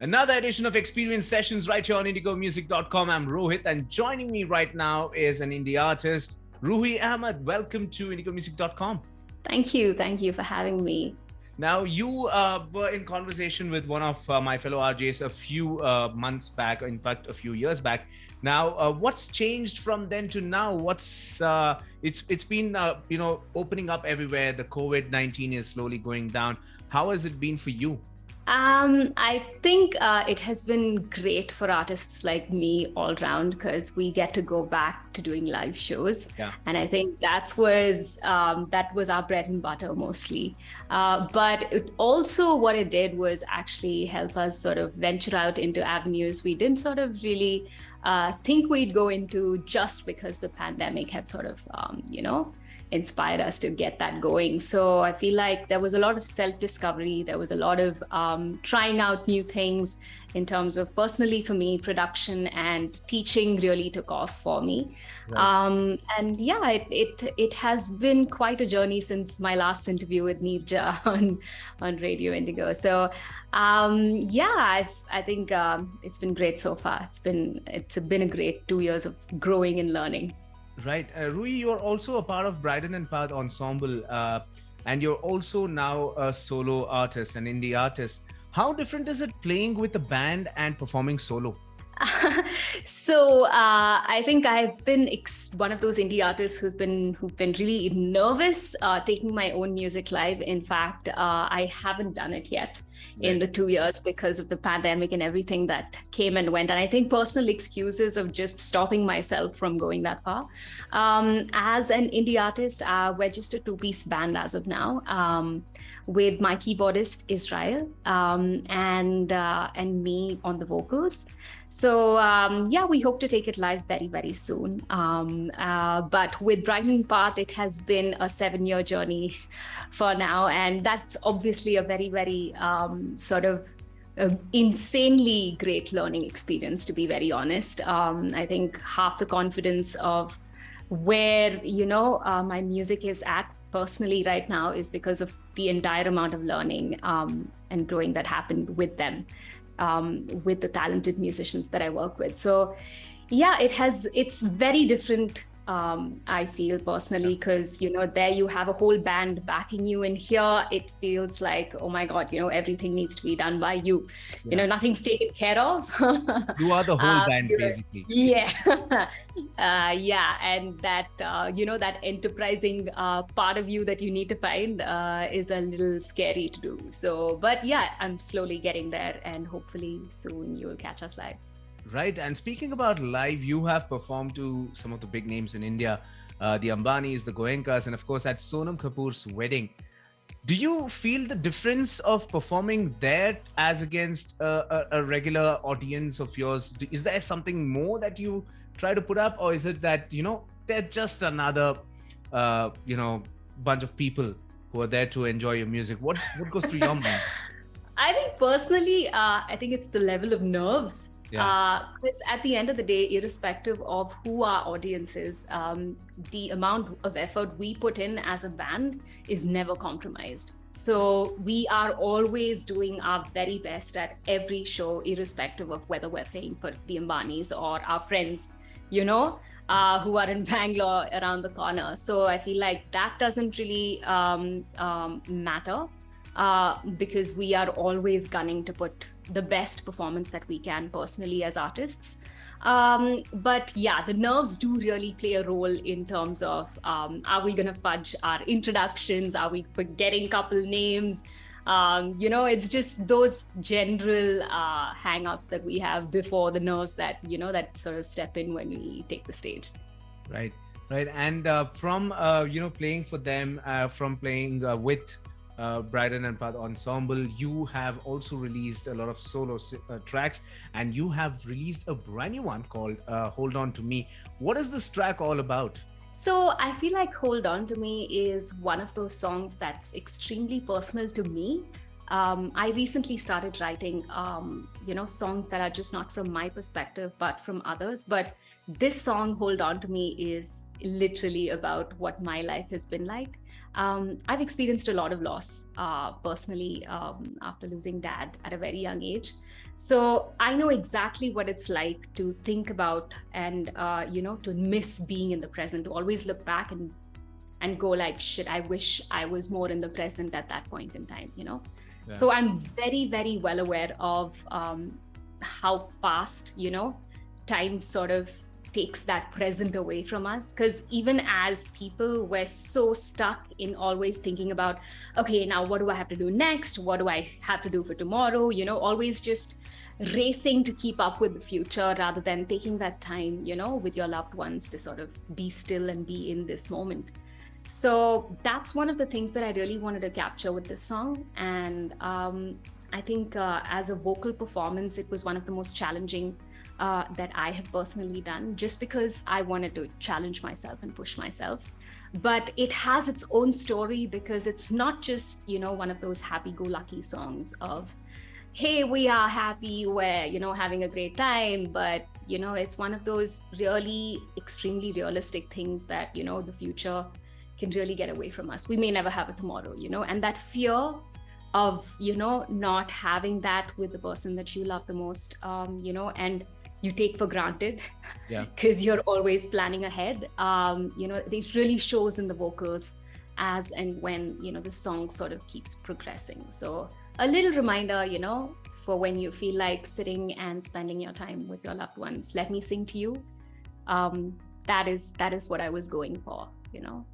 Another edition of Xperience Sessions right here on indigomusic.com. I'm Rohit, and joining me right now is an indie artist, Ruhee Ahamed. Welcome to indigomusic.com. Thank you. Thank you for having me. Now, you were in conversation with one of my fellow RJs a few months back, in fact, a few years back. Now, what's changed from then to now? It's been opening up everywhere. The COVID-19 is slowly going down. How has it been for you? I think it has been great for artists like me all round because we get to go back to doing live shows. Yeah. And I think that was our bread and butter mostly. But what it did was actually help us sort of venture out into avenues we didn't sort of really think we'd go into just because the pandemic had sort of, inspired us to get that going. So I feel like there was a lot of self-discovery. There was a lot of trying out new things in terms of personally for me, production and teaching really took off for me. Right. It has been quite a journey since my last interview with Neerja on Radio Indigo. So I think it's been great so far. It's been a great 2 years of growing and learning. Right. Ruhee, you're also a part of Bryden and Path Ensemble, and you're also now a solo artist, an indie artist. How different is it playing with a band and performing solo? I think I've been one of those indie artists who've been really nervous taking my own music live. In fact, I haven't done it yet in the 2 years because of the pandemic and everything that came and went. And I think personal excuses of just stopping myself from going that far. As an indie artist, we're just a two-piece band as of now, with my keyboardist Israel and me on the vocals. So we hope to take it live very, very soon. But with Bryden Path, it has been a 7-year journey for now. And that's obviously a very, very insanely great learning experience, to be very honest. I think half the confidence of where, my music is at personally right now is because of the entire amount of learning and growing that happened with them. With the talented musicians that I work with. So it's very different, I feel personally, because, there you have a whole band backing you, and here it feels like, oh my God, everything needs to be done by you. Yeah. Nothing's taken care of. You are the whole band, basically. Yeah. And that, that enterprising part of you that you need to find is a little scary to do. So, but yeah, I'm slowly getting there, and hopefully soon you'll catch us live. Right. And speaking about live, you have performed to some of the big names in India, the Ambanis, the Goenkas, and of course at Sonam Kapoor's wedding. Do you feel the difference of performing there as against a regular audience of yours? Is there something more that you try to put up, or is it that, they're just another, bunch of people who are there to enjoy your music? What goes through your mind? I think personally, I think it's the level of nerves. Because at the end of the day, irrespective of who our audience is, the amount of effort we put in as a band is never compromised. So we are always doing our very best at every show, irrespective of whether we're playing for the Ambanis or our friends, who are in Bangalore around the corner. So I feel like that doesn't really matter. Because we are always gunning to put the best performance that we can personally as artists. But yeah, the nerves do really play a role in terms of, are we going to fudge our introductions? Are we forgetting couple names? It's just those general hang-ups that we have before the nerves that, that sort of step in when we take the stage. Right. And from, playing for them, from playing with Bryden and Path Ensemble, you have also released a lot of solo tracks, and you have released a brand new one called Hold On To Me. What is this track all about? So I feel like Hold On To Me is one of those songs that's extremely personal to me. I recently started writing, songs that are just not from my perspective, but from others. But this song, Hold On To Me, is literally about what my life has been like. I've experienced a lot of loss personally after losing dad at a very young age. So I know exactly what it's like to think about and, to miss being in the present, to always look back and go like, shit, I wish I was more in the present at that point in time, Yeah. So I'm very, very well aware of how fast, time sort of takes that present away from us. Because even as people, we're so stuck in always thinking about, okay, now what do I have to do next? What do I have to do for tomorrow? Always just racing to keep up with the future rather than taking that time, with your loved ones to sort of be still and be in this moment. So that's one of the things that I really wanted to capture with this song. And I think as a vocal performance, it was one of the most challenging that I have personally done, just because I wanted to challenge myself and push myself. But it has its own story, because it's not just, one of those happy-go-lucky songs of, hey, we are happy, we're, having a great time. But, it's one of those really extremely realistic things that, the future can really get away from us. We may never have a tomorrow, and that fear of, not having that with the person that you love the most, and you take for granted, because you're always planning ahead. It really shows in the vocals as and when, the song sort of keeps progressing. So a little reminder, for when you feel like sitting and spending your time with your loved ones, let me sing to you. That is what I was going for,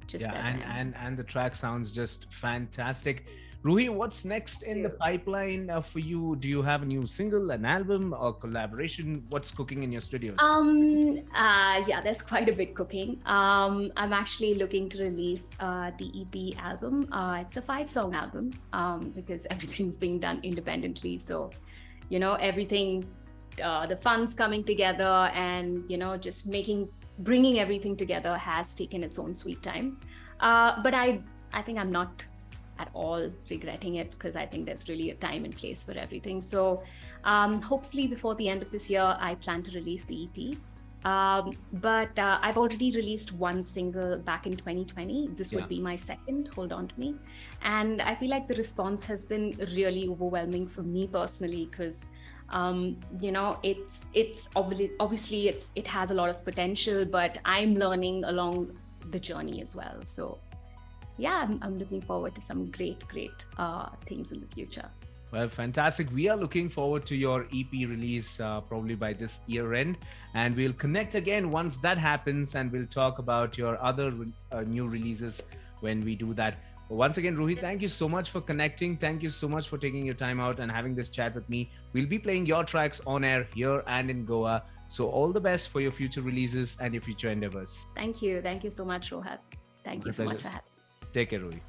just that time. And the track sounds just fantastic. Ruhee, what's next in the pipeline for you? Do you have a new single, an album, or collaboration? What's cooking in your studios? There's quite a bit cooking. I'm actually looking to release the EP album. It's a 5-song album because everything's being done independently. So, everything, the funds coming together and, just bringing everything together has taken its own sweet time. But I think I'm not at all regretting it, because I think there's really a time and place for everything. So hopefully before the end of this year, I plan to release the EP. But I've already released one single back in 2020. This would be my second, Hold On To Me. And I feel like the response has been really overwhelming for me personally, because it's obviously it has a lot of potential, but I'm learning along the journey as well. So I'm looking forward to some great things in the future. Well, fantastic. We are looking forward to your EP release probably by this year end, and we'll connect again once that happens, and we'll talk about your other new releases when we do that. But once again, Ruhee, thank you so much for connecting. Thank you so much for taking your time out and having this chat with me. We'll be playing your tracks on air here and in Goa. So all the best for your future releases and your future endeavors. Thank you. Thank you so much, Rohit. Thank you so much for having me. Take care, Ruhee.